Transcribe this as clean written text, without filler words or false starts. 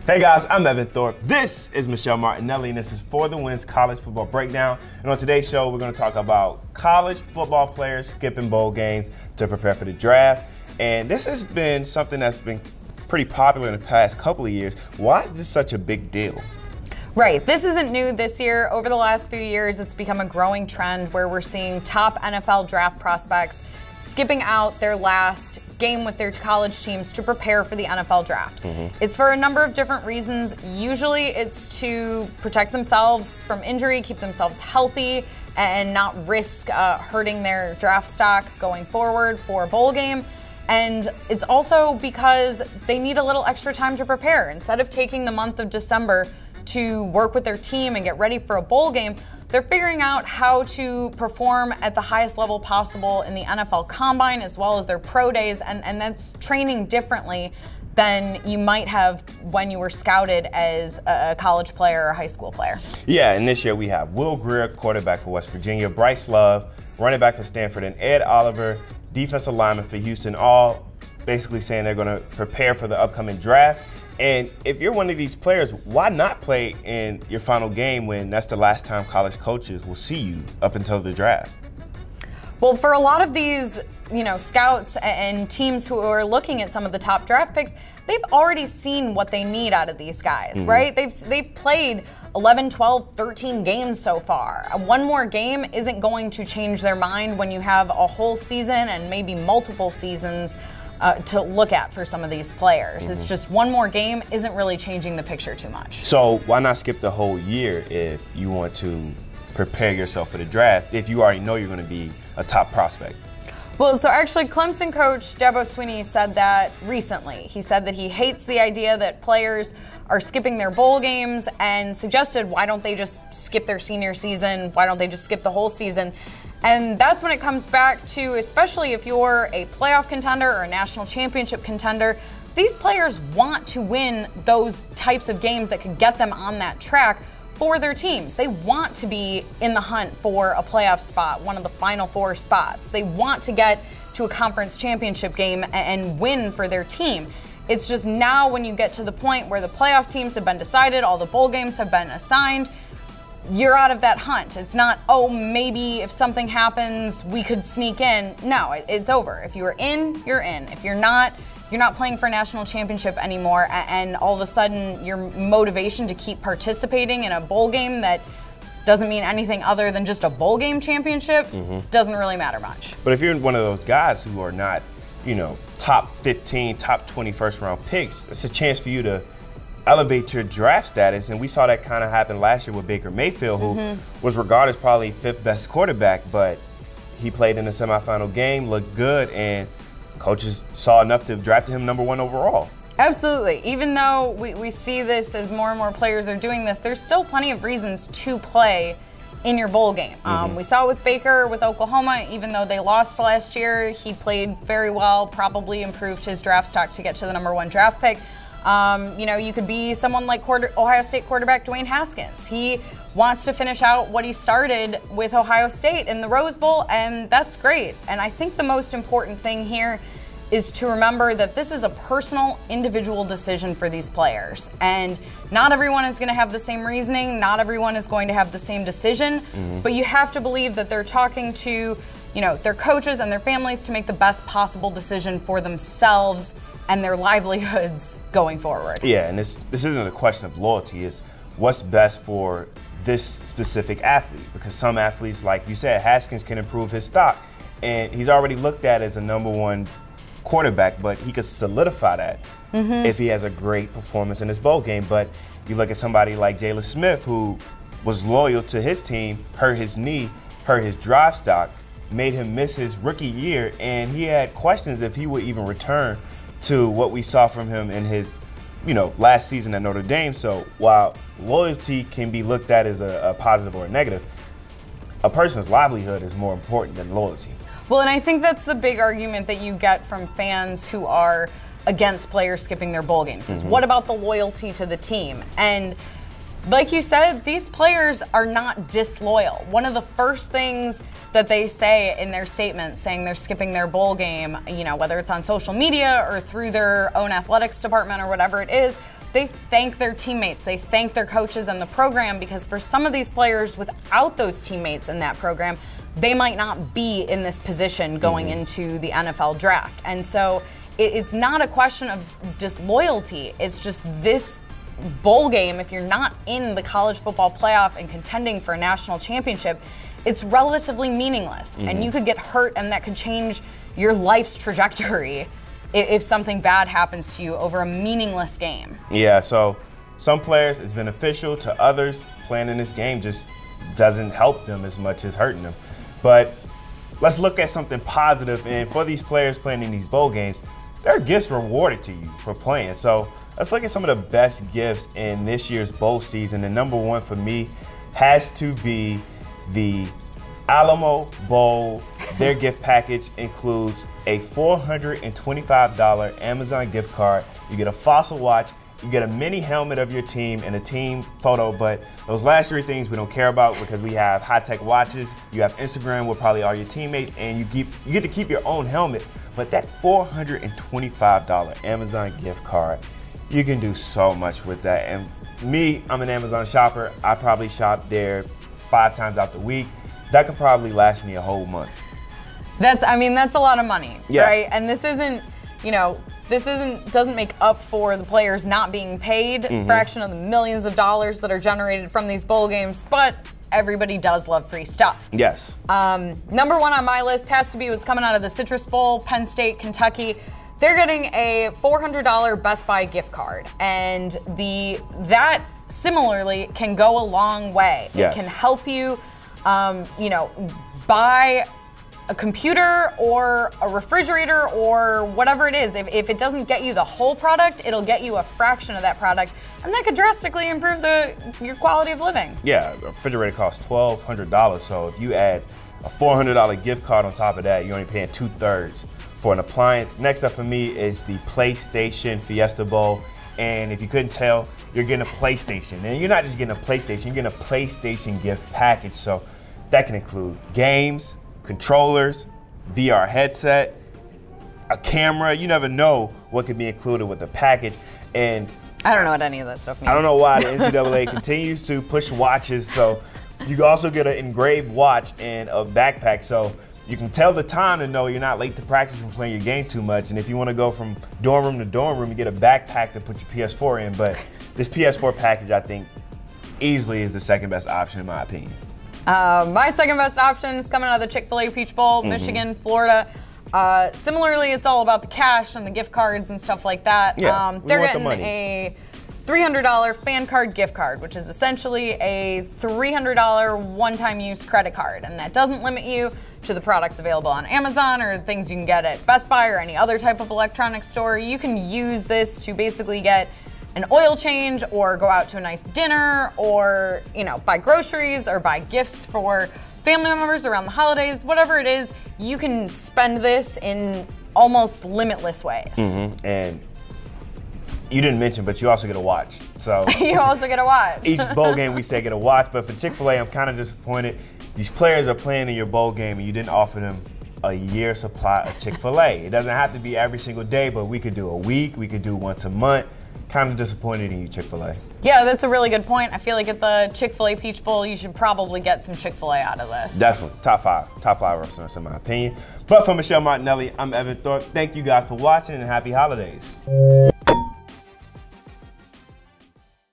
Hey guys, I'm Evan Thorpe. This is Michelle Martinelli, and this is For the Win's College Football Breakdown. And on today's show, we're going to talk about college football players skipping bowl games to prepare for the draft. And this has been something that's been pretty popular in the past couple of years. Why is this such a big deal? Right. This isn't new this year. Over the last few years, it's become a growing trend where we're seeing top NFL draft prospects skipping out their last game with their college teams to prepare for the NFL draft. It's for a number of different reasons. Usually it's to protect themselves from injury, keep themselves healthy, and not risk hurting their draft stock going forward for a bowl game. And it's also because they need a little extra time to prepare. Instead of taking the month of December to work with their team and get ready for a bowl game, they're figuring out how to perform at the highest level possible in the NFL Combine as well as their pro days, and that's training differently than you might have when you were scouted as a college player or a high school player. Yeah, and this year we have Will Grier, quarterback for West Virginia, Bryce Love, running back for Stanford, and Ed Oliver, defensive lineman for Houston, all basically saying they're going to prepare for the upcoming draft. And if you're one of these players, why not play in your final game when that's the last time college coaches will see you up until the draft? Well, for a lot of these, scouts and teams who are looking at some of the top draft picks, they've already seen what they need out of these guys, right? They've played 11, 12, 13 games so far. One more game isn't going to change their mind when you have a whole season and maybe multiple seasons to look at for some of these players. It's just one more game isn't really changing the picture too much. So why not skip the whole year if you want to prepare yourself for the draft if you already know you're going to be a top prospect? Well, so actually Clemson coach Dabo Swinney said that recently. He said that he hates the idea that players are skipping their bowl games and suggested why don't they just skip their senior season? Why don't they just skip the whole season? And that's when it comes back to, especially if you're a playoff contender or a national championship contender, these players want to win those types of games that could get them on that track for their teams. They want to be in the hunt for a playoff spot, one of the final four spots. They want to get to a conference championship game and win for their team. It's just now when you get to the point where the playoff teams have been decided, all the bowl games have been assigned, you're out of that hunt. It's not, oh, maybe if something happens, we could sneak in. No, it's over. If you're in, you're in. If you're not playing for a national championship anymore, and all of a sudden your motivation to keep participating in a bowl game that doesn't mean anything other than just a bowl game championship doesn't really matter much. But if you're one of those guys who are not, top 15, top 20 first round picks, it's a chance for you to elevate your draft status, and we saw that kind of happen last year with Baker Mayfield, who was regarded as probably fifth best quarterback, but he played in the semifinal game, looked good, and coaches saw enough to draft him #1 overall. Absolutely. Even though we see this as more and more players are doing this, there's still plenty of reasons to play in your bowl game. We saw it with Baker with Oklahoma. Even though they lost last year, he played very well, probably improved his draft stock to get to the #1 draft pick. You could be someone like Ohio State quarterback Dwayne Haskins. He wants to finish out what he started with Ohio State in the Rose Bowl, and that's great. And I think the most important thing here is to remember that this is a personal, individual decision for these players. And not everyone is going to have the same reasoning. Not everyone is going to have the same decision. But you have to believe that they're talking to, their coaches and their families to make the best possible decision for themselves and their livelihoods going forward. Yeah, and this isn't a question of loyalty. It's what's best for this specific athlete. Because some athletes, like you said, Haskins can improve his stock. And he's already looked at as a #1 quarterback, but he could solidify that if he has a great performance in this bowl game. But you look at somebody like Jalen Smith, who was loyal to his team, hurt his knee, hurt his draft stock, made him miss his rookie year, and he had questions if he would even return to what we saw from him in his, last season at Notre Dame. So while loyalty can be looked at as a positive or a negative, a person's livelihood is more important than loyalty. Well, and I think that's the big argument that you get from fans who are against players skipping their bowl games is what about the loyalty to the team? And like you said, these players are not disloyal. One of the first things that they say in their statement saying they're skipping their bowl game, whether it's on social media or through their own athletics department or whatever it is, they thank their teammates, they thank their coaches and the program, because for some of these players, without those teammates in that program, they might not be in this position going into the NFL draft. And so it's not a question of just loyalty. It's just this bowl game, if you're not in the college football playoff and contending for a national championship, it's relatively meaningless. And you could get hurt, and that could change your life's trajectory if something bad happens to you over a meaningless game. Yeah, so some players it's beneficial, to others playing in this game just doesn't help them as much as hurting them. But let's look at something positive, and for these players playing in these bowl games, there are gifts rewarded to you for playing. So let's look at some of the best gifts in this year's bowl season. And number one for me has to be the Alamo Bowl. Their gift package includes a $425 Amazon gift card. You get a Fossil watch, you get a mini helmet of your team and a team photo, but those last three things we don't care about because we have high-tech watches, you have Instagram with probably all your teammates, and you get to keep your own helmet. But that $425 Amazon gift card, you can do so much with that. And me, I'm an Amazon shopper. I probably shop there 5 times out the week. That could probably last me a whole month. That's a lot of money, yeah. Right? And this isn't, doesn't make up for the players not being paid, a fraction of the millions of dollars that are generated from these bowl games, but everybody does love free stuff. Yes. Number one on my list has to be what's coming out of the Citrus Bowl, Penn State, Kentucky. They're getting a $400 Best Buy gift card, and that similarly can go a long way. Yes. It can help you, buy a computer or a refrigerator or whatever it is. If it doesn't get you the whole product, it'll get you a fraction of that product, and that could drastically improve your quality of living. Yeah, a refrigerator costs $1,200, so if you add a $400 gift card on top of that, you're only paying 2/3 for an appliance. Next up for me is the PlayStation Fiesta Bowl, and if you couldn't tell, you're getting a PlayStation. And you're not just getting a PlayStation, you're getting a PlayStation gift package, so that can include games, controllers, VR headset, a camera. You never know what could be included with the package. And I don't know what any of that stuff means. I don't know why the NCAA continues to push watches. So you can also get an engraved watch and a backpack. So you can tell the time to know you're not late to practice from playing your game too much. And if you want to go from dorm room to dorm room, you get a backpack to put your PS4 in. But this PS4 package, I think, easily is the second best option in my opinion. My second best option is coming out of the Chick-fil-A Peach Bowl, Michigan, Florida. Similarly, it's all about the cash and the gift cards and stuff like that. Yeah, they're getting a $300 fan card gift card, which is essentially a $300 one-time use credit card. And that doesn't limit you to the products available on Amazon or things you can get at Best Buy or any other type of electronics store. You can use this to basically get an oil change or go out to a nice dinner or, buy groceries or buy gifts for family members around the holidays. Whatever it is, you can spend this in almost limitless ways. And you didn't mention, but you also get a watch. So you also get a watch. Each bowl game we say get a watch, but for Chick-fil-A, I'm kind of disappointed. These players are playing in your bowl game and you didn't offer them a year supply of Chick-fil-A. It doesn't have to be every single day, but we could do a week, we could do once a month. Kind of disappointed in you, Chick-fil-A. Yeah, that's a really good point. I feel like at the Chick-fil-A Peach Bowl, you should probably get some Chick-fil-A out of this. Definitely. Top five restaurants in my opinion. But for Michelle Martinelli, I'm Evan Thorpe. Thank you guys for watching and happy holidays.